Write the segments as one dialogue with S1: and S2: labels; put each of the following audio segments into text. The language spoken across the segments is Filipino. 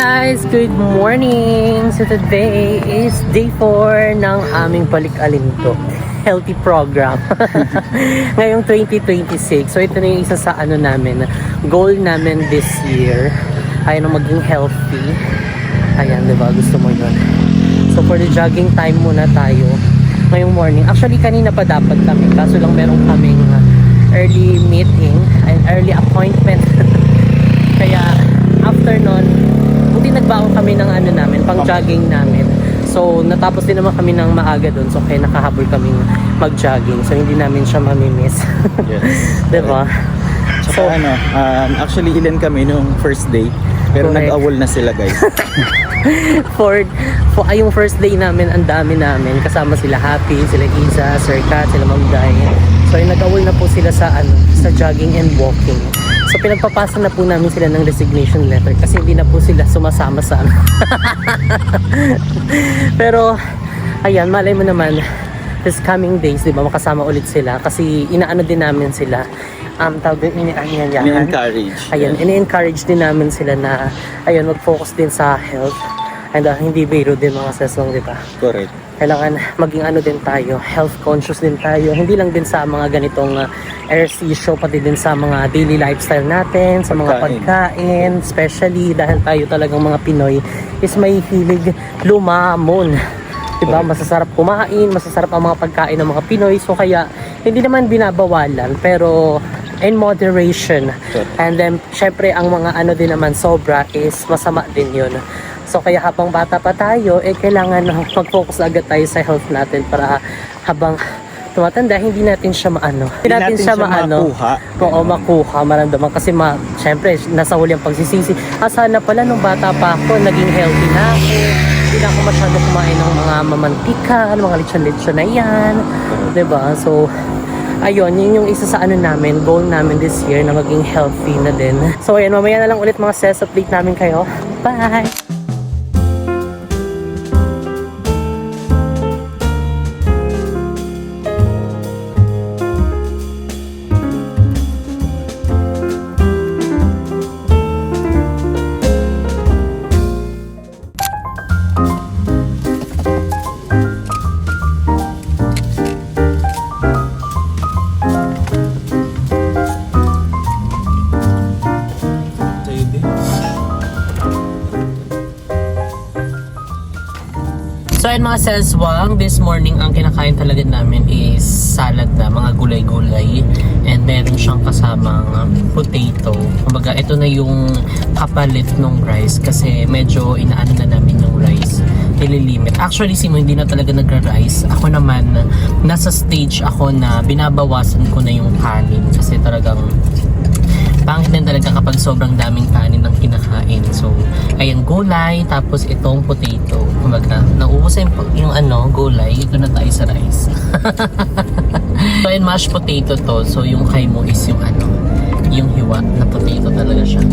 S1: guys! Good morning! So today is day 4 ng aming balik-alinto healthy program ngayong 2026. So ito na yung isa sa namin, goal namin this year ay maging healthy. Ayan, diba? Gusto mo yun. So for the jogging time muna tayo ngayong morning. Actually kanina pa dapat kami, kaso lang meron kaming early meeting and early appointment kaya after nun, buti nagbaon kami ng namin, pang jogging namin. So natapos din naman kami ng maaga doon, so kaya nakahabol kaming mag-jogging, so hindi namin siya mamimiss. Yes. Diba?
S2: So actually ilan kami nung first day, pero nag-awol na sila guys.
S1: Yung first day namin, ang dami namin, kasama sila Happy, sila Isa, Sir Kat, sila Ma'am Day. So ay nag-awol na po sila sa sa jogging and walking. So pinagpapasa na po namin sila ng resignation letter kasi hindi na po sila sumasama sa Pero ayan, malay mo naman this coming days, di ba, makasama ulit sila kasi inaano din namin sila. Tawag din,
S2: ini-encourage.
S1: Ayan, ini-encourage din namin sila na ayun, mag-focus din sa health. And hindi biro din mga sesong, di ba?
S2: Correct.
S1: Kailangan maging din tayo, health conscious din tayo. Hindi lang din sa mga ganitong RC show, pati din sa mga daily lifestyle natin, sa mga pagkain, especially dahil tayo talagang mga Pinoy is may hilig lumamon. Diba? Masasarap kumain, masasarap ang mga pagkain ng mga Pinoy. So kaya hindi naman binabawalan, pero in moderation. And then syempre ang mga din naman sobra is masama din yun. So kaya habang bata pa tayo, kailangan mag-focus agad tayo sa health natin para habang tumatanda, hindi natin siya hindi natin siya
S2: makuha.
S1: Oo, makuha, maramdaman. Kasi syempre, nasa huli ang pagsisisi. Sana pala nung bata pa ako, naging healthy na ako. Hindi na ako masyado kumain ng mga mamantika, mga lechon-lechon na yan. Diba? So, ayun, yun yung isa sa namin, goal namin this year na maging healthy na din. So, ayun, mamaya na lang ulit mga ses, update namin kayo. Bye! So ayun mga selswang, this morning ang kinakain talaga namin is salad na, mga gulay-gulay. And meron siyang kasamang potato. Kumbaga ito na yung kapalit ng rice kasi medyo inaano na namin yung rice. Nililimit. Actually si Mo hindi na talaga nagra-rice. Ako naman, nasa stage ako na binabawasan ko na yung kanin kasi talagang pangit din talaga kapag sobrang daming kanin ng kinakain. So, ayan, gulay, tapos itong potato. Kumbaga, nauubos yung gulay, ito na tayo sa rice. So, ayan, mashed potato to. So, yung kay mo is yung yung hiwa na potato talaga siya.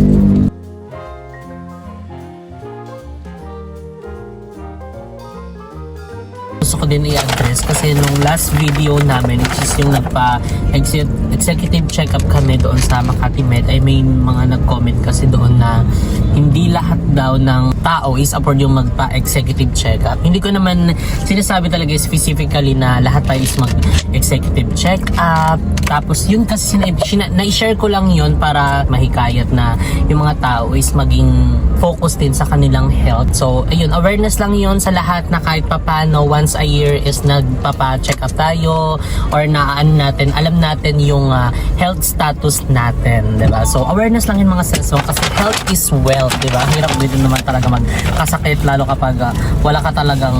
S1: Gusto ko din i-address kasi nung last video namin, which is yung executive check-up kami doon sa Makati Med, ay may mga nag-comment kasi doon na hindi lahat daw ng tao is afford yung magpa-executive check-up. Hindi ko naman sinasabi talaga specifically na lahat tayo is mag-executive check-up. Tapos yun kasi na-share ko lang yun para mahikayat na yung mga tao is maging focus din sa kanilang health. So ayun, awareness lang yun sa lahat na kahit papano once a year is nagpapa-check up tayo or natin, alam natin yung health status natin, diba? So awareness lang yun mga sensong kasi health is wealth, diba? Hirap din naman talaga magkasakit lalo kapag wala ka talagang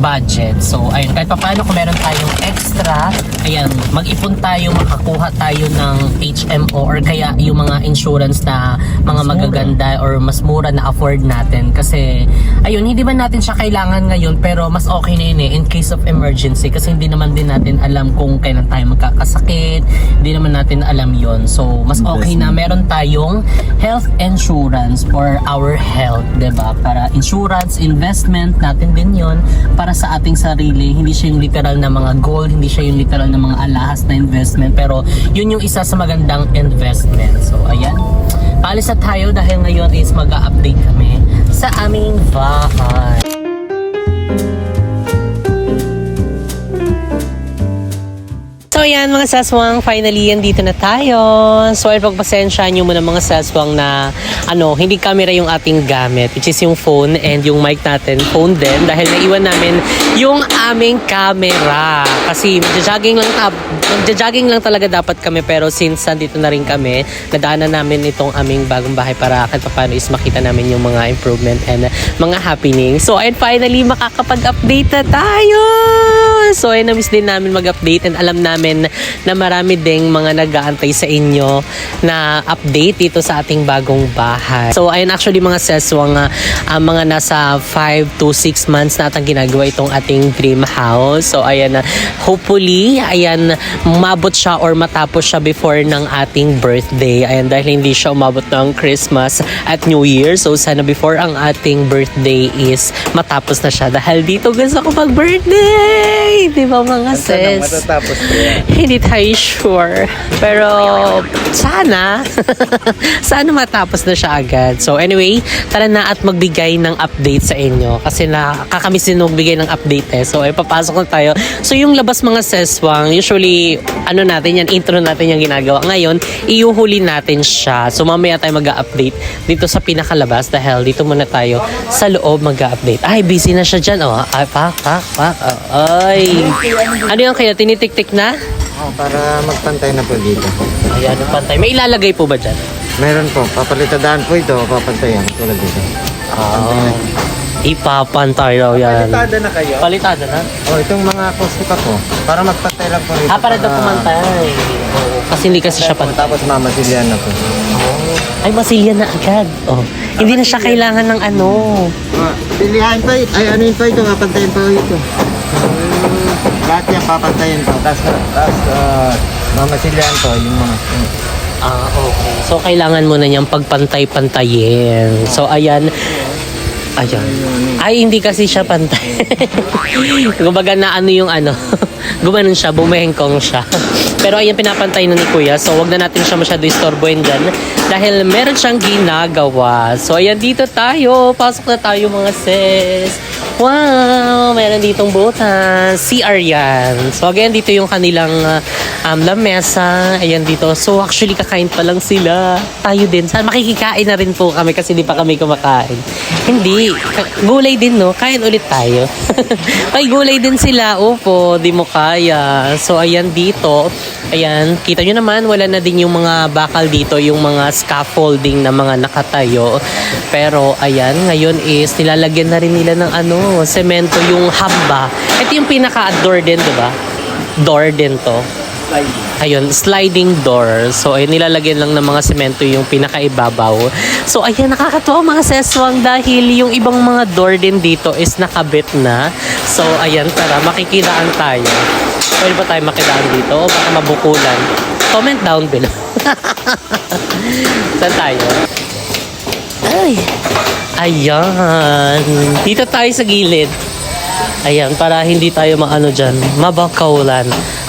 S1: budget. So ayun, kahit paano kung meron tayong extra, ayan, mag-ipon tayo, makakuha tayo ng HMO or kaya yung mga insurance na mga magaganda or mas mura na afford natin kasi ayun, hindi man natin siya kailangan ngayon pero mas okay na yun in case of emergency kasi hindi naman din natin alam kung kailan tayo magkakasakit, hindi naman natin alam yon. So mas okay na meron tayong health insurance for our health, diba? Para insurance, investment natin din yon para sa ating sarili, hindi siya yung literal na mga gold, hindi siya yung literal na mga alahas na investment, pero yun yung isa sa magandang investment. So ayan, Paalis na tayo dahil ngayon is mag-update kami sa aming bahay. So yan mga saswang, finally dito na tayo. So ay pagpasensyahan nyo muna mga saswang na hindi camera yung ating gamit, which is yung phone and yung mic natin, phone din, dahil naiwan namin yung aming camera. Kasi magja-jogging lang talaga dapat kami, pero since nandito na rin kami, nadaanan namin itong aming bagong bahay para kahit paano is makita namin yung mga improvement and mga happening. So and finally makakapag-update na tayo. So ay na-miss din namin mag-update and alam namin na marami ding mga nag-aantay sa inyo na update dito sa ating bagong bahay. So ayun, actually mga seswang mga nasa 5 to 6 months na atang ginagawa itong ating dream house. So ayan, hopefully ayan umabot siya or matapos siya before ng ating birthday. Ayan, dahil hindi siya umabot ng Christmas at New Year. So sana before ang ating birthday is matapos na siya, dahil dito gusto ko mag-birthday, di ba mga sis?
S2: Matatapos ko yan.
S1: Hindi tayo sure. Pero sana sana matapos na siya agad. So anyway, tara na at magbigay ng update sa inyo. Kasi nakakamiss din magbigay ng update So papasok na tayo. So yung labas mga seswang, usually natin yan, intro natin yung ginagawa. Ngayon, iuhuli natin siya. So mamaya tayo mag-update dito sa pinakalabas, dahil dito muna tayo sa loob mag-update. Ay, busy na siya dyan. Ay, pak. Ay. Ano yung kaya? Tinitik-tik na?
S3: Para magpantay na po dito.
S1: Ayan, pantay. May ilalagay po ba dyan?
S3: Meron po, papalitadaan po ito, papantayan tulad dito.
S1: Ipapantay raw yan.
S2: Palitada na kayo?
S1: Palitada na?
S3: Itong mga poste pa po, para magpantay lang po rito.
S1: Para daw pumantay. Oo, kasi hindi kasi siya pantay.
S3: Tapos mamasilyan na po.
S1: Ay, masilya na agad. Hindi na siya kailangan ng
S3: Pilihan pa ito, papantayin pa ito. Lahat yan papantayin po, tapos mamasilyan po yung mga...
S1: okay. So, kailangan mo na niyang pagpantay-pantayin. So, ayan. Ay, hindi kasi siya pantay. Kumbaga na yung gumanon siya, bumehengkong siya. Pero ayan, pinapantay na ni Kuya. So, wag na natin siya masyado istorbohin dyan, dahil meron siyang ginagawa. So, ayan, dito tayo. Pasok na tayo mga sis. Wow! Meron ditong butas. CR yan. So, again, dito yung kanilang lamesa. Ayan dito. So, actually, kakain pa lang sila. Tayo din. Makikikain na rin po kami kasi di pa kami kumakain. Hindi. Gulay din, no? Kain ulit tayo. May gulay din sila. Opo, di mo kaya. So, ayan dito. Ayan. Kita nyo naman, wala na din yung mga bakal dito. Yung mga scaffolding na mga nakatayo. Pero, ayan. Ngayon is nilalagyan na rin nila ng semento, yung hamba. Ito yung pinaka-door din, diba? Door din to. Ayun, sliding door. So, ayun, nilalagyan lang ng mga semento yung pinakaibabaw. So, ayun, nakakatuwa mga seswang, dahil yung ibang mga door din dito is nakabit na. So, ayan, tara, makikilaan tayo. Pwede ba tayo makilaan dito? O baka mabukulan? Comment down below. Saan tayo? Ay, ayan. Dito tayo sa gilid. Ayan, para hindi tayo dyan, mabakaulan.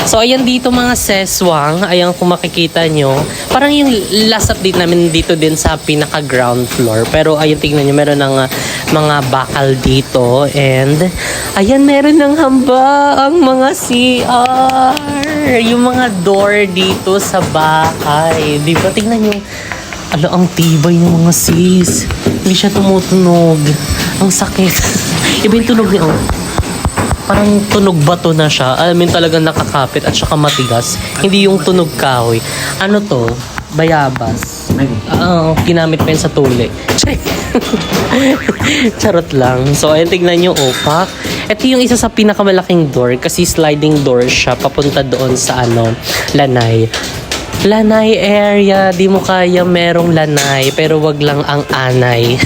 S1: So, ayan dito mga seswang. Ayan, kung makikita nyo. Parang yung last update namin dito din sa pinaka-ground floor. Pero, ayan, tignan nyo, meron ng mga bakal dito. And, ayan, meron ng hamba ang mga CR. Yung mga door dito sa bahay. Di ba? Tignan nyo. Ang tibay ng mga sis. Hindi siya tumutunog. Ang sakit. Iba yung tunog niya, parang tunog bato na siya. Alamin talagang nakakapit at saka matigas. Hindi yung tunog kahoy. Ano to? Bayabas. Ginamit pa yun sa tuli. Charot lang. So, ayun, tignan nyo, opak. Ito yung isa sa pinakamalaking door kasi sliding door siya papunta doon sa lanay. Lanay area, di mo kaya merong lanay, pero wag lang ang anay.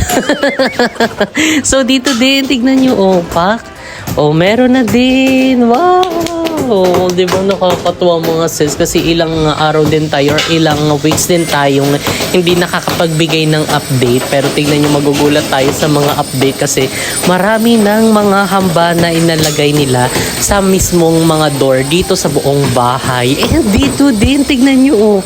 S1: So, dito din, tignan nyo, opak. Meron na din. Wow! Di ba nakakatuwa mga sis? Kasi ilang araw din tayo or ilang weeks din tayong hindi nakakapagbigay ng update. Pero tignan nyo, magugulat tayo sa mga update kasi marami ng mga hamba na inalagay nila sa mismong mga door dito sa buong bahay. And dito din, tignan nyo,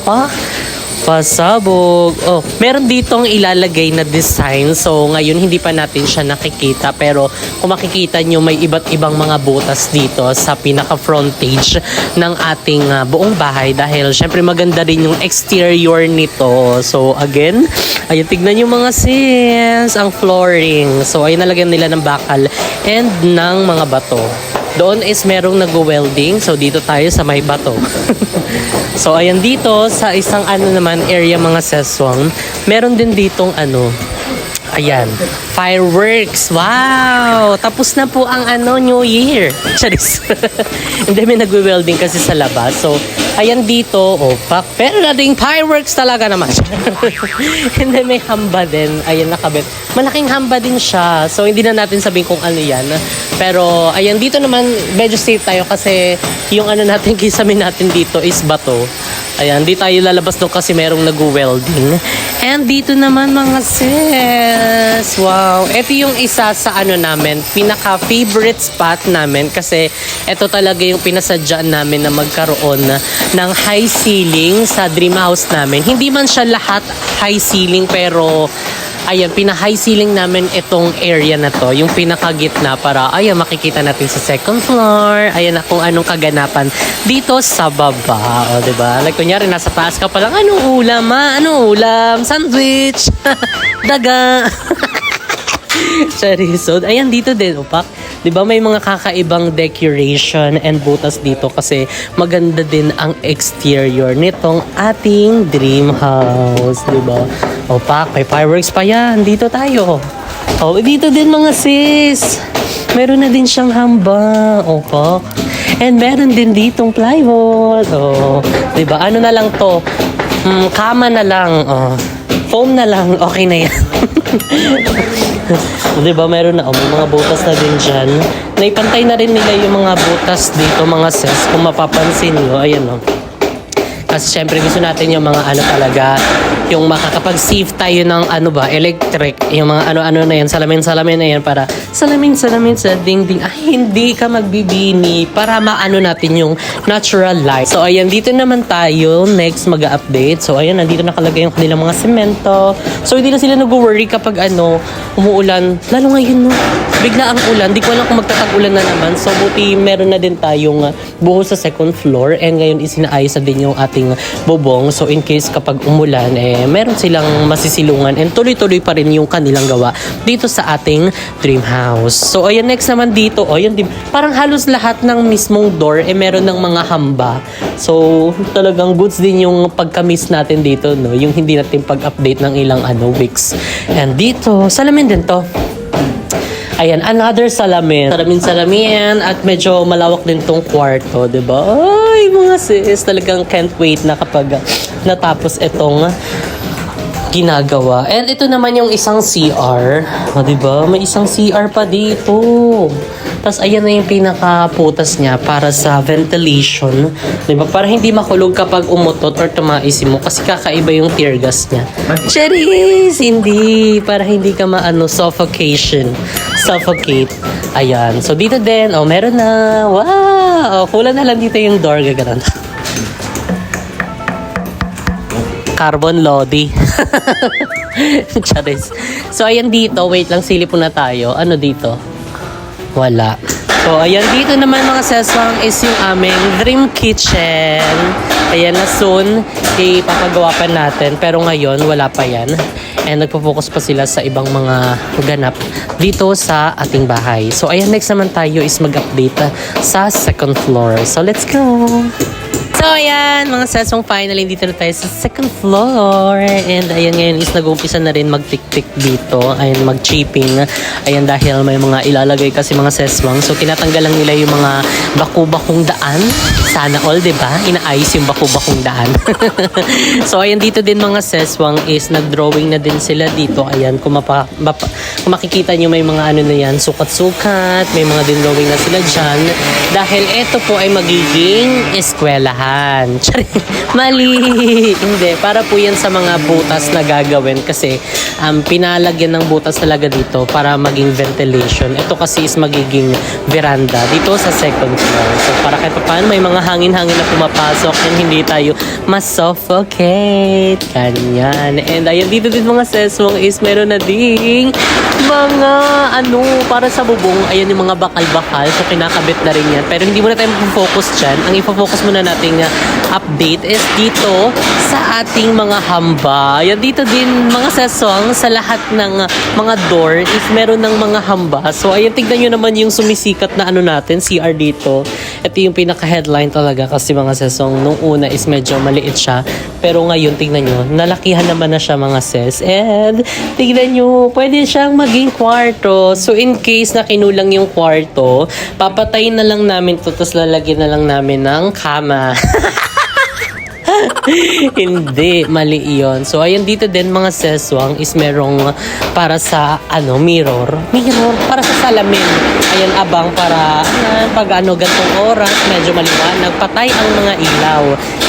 S1: Pasabog. Oh, meron ditong ilalagay na design. So, ngayon hindi pa natin siya nakikita. Pero, kung makikita nyo, may iba't ibang mga butas dito sa pinaka-frontage ng ating buong bahay. Dahil, syempre, maganda rin yung exterior nito. So, again, ayun, tignan nyo mga sis, ang flooring. So, ayun, nalagyan nila ng bakal and ng mga bato. Doon is merong nag-welding. So, dito tayo sa may bato. So, ayan dito sa isang naman area mga seswang. Meron din ditong ayan, fireworks. Wow! Tapos na po ang New Year. Charis. Hindi, may nagwe-welding kasi sa labas. So, ayan dito, pak. Pero nating fireworks talaga naman. Hindi, may hamba din. Ayan, nakabit. Malaking hamba din siya. So, hindi na natin sabihin kung ano yan. Pero, ayan, dito naman, medyo safe tayo kasi yung natin, kisame natin dito is bato. Ayan, di tayo lalabas doon kasi merong nag-welding. And dito naman mga sis, wow. Ito yung isa sa namin, pinaka-favorite spot namin kasi ito talaga yung pinasadya namin na magkaroon ng high ceiling sa dream house namin. Hindi man siya lahat high ceiling pero ayan, pina-high ceiling namin itong area na to. Yung pinakagitna para, ayan, makikita natin sa second floor. Ayan, kung anong kaganapan dito sa baba. O, diba? Like, kunyari, nasa taas ka pa lang, anong ulam, ma? Anong ulam? Sandwich? Daga? Sorry. So, ayan, dito din, upak. Diba may mga kakaibang decoration and butas dito kasi maganda din ang exterior nitong ating dream house. Diba? O pak, may fireworks pa yan. Dito tayo. O, dito din mga sis. Meron na din siyang hamba. O pak. And meron din ditong plywood. O, diba? Ano na lang to? Kama na lang. O, foam na lang. Okay na yan. Diba, meron na, may mga butas na din dyan. Naipantay na rin nila yung mga butas dito, mga sis. Kung mapapansin nyo, ayan kasi syempre gusto natin yung mga talaga, yung makakapag-save tayo ng electric, yung mga na yan, salamin na yan para salamin sa dingding. Ay, hindi ka magbibini para maano natin yung natural light. So, ayan, dito naman tayo. Next, mag-update. So, ayan, nandito nakalagay yung kanilang mga semento. So, hindi na sila nag-worry kapag umuulan. Lalo ngayon, bigla ang ulan. Di ko alam kung magtatag-ulan na naman. So, buti meron na din tayong buhos sa second floor. And ngayon, isinaayos na din yung ating bubong. So, in case kapag umulan, meron silang masisilungan and tuloy-tuloy pa rin yung kanilang gawa dito sa ating dream house. So, ayan, next naman dito. Ayan, parang halos lahat ng mismong door, meron ng mga hamba. So, talagang goods din yung pagka-miss natin dito, no? Yung hindi natin pag-update ng ilang weeks. And dito, salamin din to. Ayan, another salamin. Salamin at medyo malawak din tong kwarto, diba? Ay, mga sis, talagang can't wait na kapag natapos itong ginagawa. And ito naman yung isang CR. O, diba? May isang CR pa dito. Tapos, ayan na yung pinakaputas niya para sa ventilation. Diba? Para hindi makulog kapag umutot or tumaisin mo kasi kakaiba yung tear gas niya. Cheris! Hindi. Para hindi ka suffocation. Suffocate. Ayan. So, dito din. Oh, meron na. Wow! Kulang na lang dito yung door. Gaganon. Carbon Lodi. Charis. So, ayan dito. Wait lang, silip po na tayo. Ano dito? Wala. So, ayan dito naman mga seswang is yung aming dream kitchen. Ayan na soon, ipapagawa pa natin. Pero ngayon, wala pa yan. And nagpo-focus pa sila sa ibang mga ganap dito sa ating bahay. So, ayan, next naman tayo is mag-update sa second floor. So, let's go! So, ayan, mga sesong finally, dito na tayo sa second floor. And ayan, ngayon is nag-uumpisa na rin mag-tik-tik dito. Ayan, mag-chipping. Ayan, dahil may mga ilalagay kasi mga seswang. So, tinatanggal lang nila yung mga baku-bakong daan. Sana all, diba? Inaayos yung baku-bakong daan. So, ayan, dito din mga seswang is nag-drawing na din sila dito. Ayan, kung makikita nyo may mga na yan, sukat-sukat. May mga din drawing na sila dyan. Dahil ito po ay magiging eskwelahan. yan. Mali! Hindi, para po yan sa mga butas na gagawin kasi pinalagyan ng butas talaga dito para maging ventilation. Ito kasi is magiging veranda dito sa second floor. So para kahit paano may mga hangin-hangin na pumapasok and hindi tayo mas-suffocate. Ganyan. And ayun, dito din mga seswang is meron na ding mga para sa bubong. Ayan yung mga bakal-bakal. So kinakabit na rin yan. Pero hindi muna tayo mag-focus dyan. Ang ipofocus muna nating update is dito sa ating mga hamba. Ayan, dito din mga seswang sa lahat ng mga door is meron ng mga hamba. So ayan, tignan nyo naman yung sumisikat na natin, CR dito. Ito yung pinaka-headline talaga kasi mga seswang nung una is medyo maliit siya. Pero ngayon, tignan nyo, nalakihan naman na siya mga ses. And tignan nyo, pwede siyang maging kwarto. So in case na kinulang yung kwarto, papatayin na lang namin to, tapos lalagyan na lang namin ng kama. Hindi, mali yun. So, ayan dito din mga seswang is merong para sa mirror para sa salamin. Ayan, abang para pag gantong oras, medyo maliwanag, patay ang mga ilaw.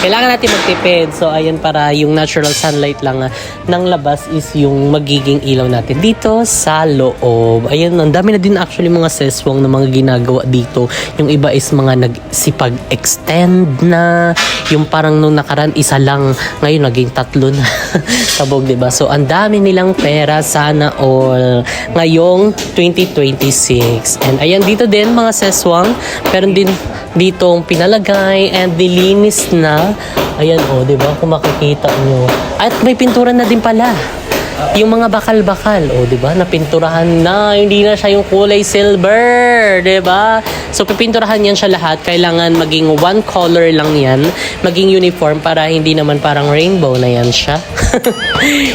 S1: Kailangan natin magtipid. So, ayan para yung natural sunlight lang ng labas is yung magiging ilaw natin dito sa loob. Ayan, ang dami na din actually mga seswang na mga ginagawa dito. Yung iba is mga nagsipag-extend na, yung parang nung nakaraan isa lang, ngayon naging 3 na. Sabog, diba? So, ang dami nilang pera, sana all, ngayong 2026. And ayan, dito din mga seswang, meron din ditong pinalagay and nilinis na. Ayan, diba? Kung makikita nyo. At may pintura na din pala. Yung mga bakal-bakal, diba? Napinturahan na, hindi na siya yung kulay silver, diba? So, pipinturahan yan siya lahat. Kailangan maging one color lang yan. Maging uniform para hindi naman parang rainbow na yan siya.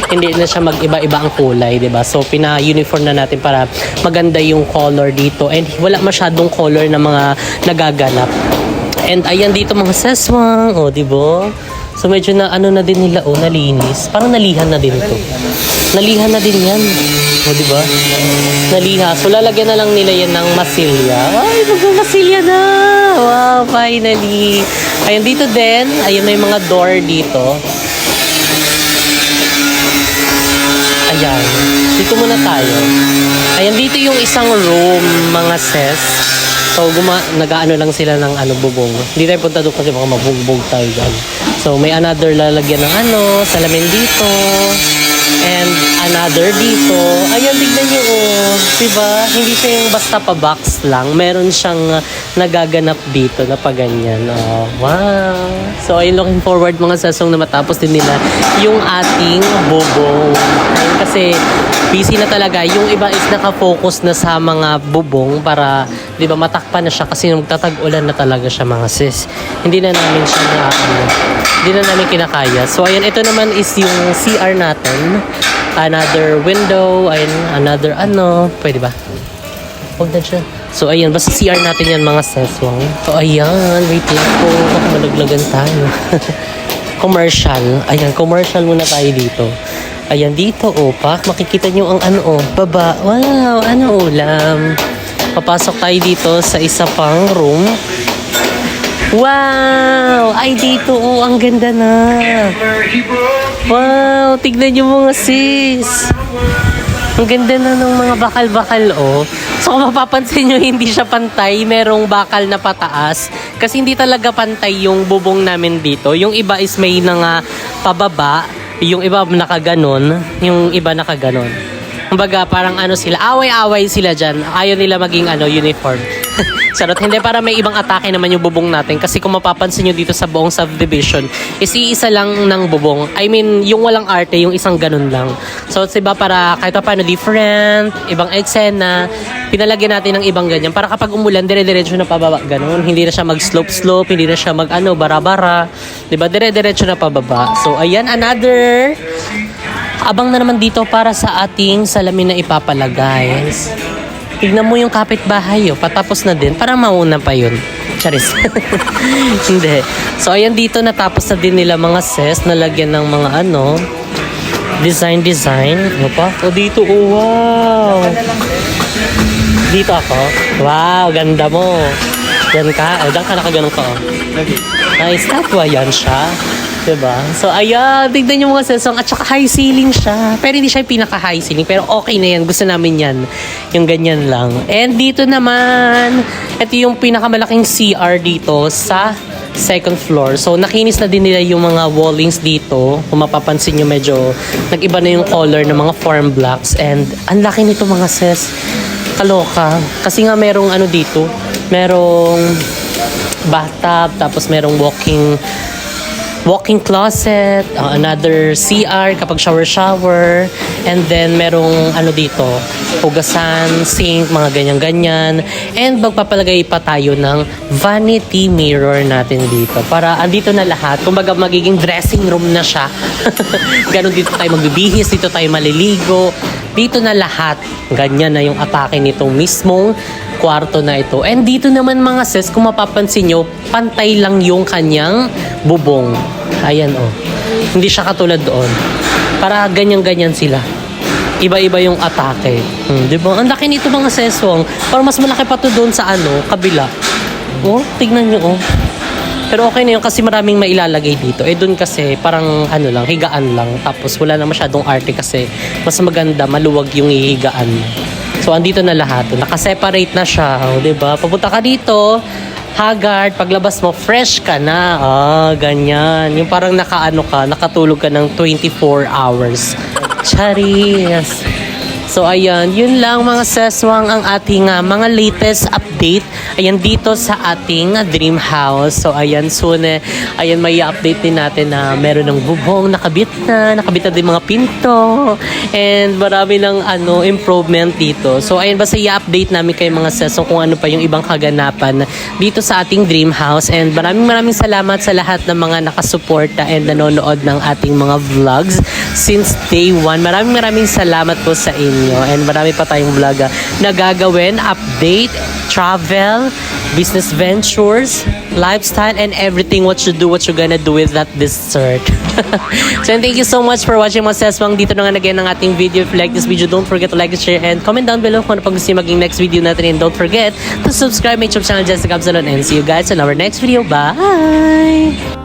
S1: Hindi na siya mag-iba-iba ang kulay, diba? So, pina-uniform na natin para maganda yung color dito. And wala masyadong color na mga nagaganap. And ayan dito mga seswang, diba? So medyo na na din nila nalinis. Parang nalihan na din ito. Nalihan na din yan. Diba? Naliha. So lalagyan na lang nila yan ng masilya. Ay, magmamasilya na! Wow, finally! Ayan dito din. Ayan na yung mga door dito. Ayan. Dito muna tayo. Ayan dito yung isang room, mga ses. So, nag-aano lang sila ng bubong. Hindi tayo punta doon kasi baka mabugbog tayo dyan. So, may another lalagyan ng salamin dito. And another dito. Ayan, tignan nyo, diba? Hindi siya yung basta pa-box lang. Meron siyang nagaganap dito na paganyan. Wow! So, ayun, looking forward mga sesong na matapos din nila yung ating bubong. Ayun, kasi busy na talaga. Yung iba is nakafocus na sa mga bubong para, di ba, matakpan na siya kasi magtatag-ulan na talaga siya mga sis. Hindi na namin siya hindi na namin kinakaya. So, ayan, ito naman is yung CR natin. Another window. Ayan, another pwede ba? Huwag na siya. So, ayan, basta CR natin yan mga seswang. So, ayan, wait lang po. Baka malaglagan tayo. Commercial. Ayan, commercial muna tayo dito. Ayan, dito, pak. Makikita nyo ang baba. Wow, ulam. Papasok tayo dito sa isa pang room. Wow! Ay, dito, ang ganda na. Wow, tignan nyo mga sis. Ang ganda na ng mga bakal-bakal, So, kung mapapansin nyo, hindi siya pantay. Merong bakal na pataas. Kasi hindi talaga pantay yung bubong namin dito. Yung iba is may pababa. Yung iba nakaganon. Yung iba nakaganon. Kumbaga, parang sila, away-away sila dyan. Ayaw nila maging uniform. Sarot, hindi, para may ibang atake naman yung bubong natin. Kasi kung mapapansin nyo dito sa buong subdivision, is iisa lang ng bubong. I mean, yung walang arte, yung isang ganun lang. So, diba, para kahit paano different, ibang eksena, pinalagyan natin ng ibang ganyan. Para kapag umulan, dire-diretso na pababa, ganun. Hindi na siya mag-slope-slope, hindi na siya bara-bara. Diba, dire-diretso na pababa. So, ayan, another abang na naman dito para sa ating salamin na ipapalagay. Tignan mo yung kapitbahay, patapos na din. Parang mauna pa yun. Charis. Hindi. So, ayan dito, natapos na din nila mga ses, nalagyan ng mga design. Dito, wow. Dito ako. Wow, ganda mo. Yan ka. Diyan ka nakaganon ka. Ay, statwa yan siya. Diba? So, ayan. Tignan nyo mga sesong. At saka high ceiling siya. Pero hindi siya yung pinaka-high ceiling. Pero okay na yan. Gusto namin yan. Yung ganyan lang. And dito naman, ito yung pinakamalaking CR dito sa second floor. So, nakinis na din nila yung mga wallings dito. Kung mapapansin nyo, medyo nag-iba na yung color ng mga form blocks. And ang laki nito mga ses. Kaloka. Kasi nga merong ano dito. Merong bathtub. Tapos merong walking closet, another CR kapag shower, and then merong ano dito, hugasan, sink, mga ganyan-ganyan. And magpapalagay pa tayo ng vanity mirror natin dito. Para andito na lahat. Kumbaga magiging dressing room na siya. Ganon dito tayo magbibihis, dito tayo maliligo. Dito na lahat. Ganyan na yung atake nitong mismong kwarto na ito. And dito naman mga sis, kung mapapansin nyo, pantay lang yung kanyang bubong. Ayan oh. Hindi siya katulad doon. Para ganyan-ganyan sila. Iba-iba yung atake. Diba? Ang laki nito mga seswang. Para mas malaki pa to doon sa kabila. Oh, tignan nyo oh. Pero okay na yun kasi maraming mailalagay dito. Doon kasi parang lang, higaan lang. Tapos wala na masyadong arte kasi mas maganda, maluwag yung hihigaan. So, andito na lahat. Nakaseparate na siya. O, diba? Papunta ka dito, haggard, paglabas mo, fresh ka na. Ganyan. Yung parang nakatulog ka ng 24 hours. Charis. So, ayan. Yun lang mga seswang ang ating mga latest update. Ayan, dito sa ating dream house. So, ayan, soon, ayan, may update din natin na meron ng bubong, nakabit na din mga pinto. And marami ng improvement dito. So, ayan, basta i-update namin kayo mga seswang kung ano pa yung ibang kaganapan dito sa ating dream house. And maraming salamat sa lahat ng mga nakasuporta and nanonood ng ating mga vlogs since day 1. Maraming salamat po sa inyo. And marami pa tayong vlog na gagawin, update, travel, business ventures, lifestyle, and everything what you gonna do with that dessert. So thank you so much for watching mga seswang. Dito na nga again ang ating video. If you like this video, don't forget to like, share, and comment down below kung ano pag gusto nyo maging next video natin. And don't forget to subscribe my YouTube channel, Jessica Absalon. And see you guys in our next video. Bye!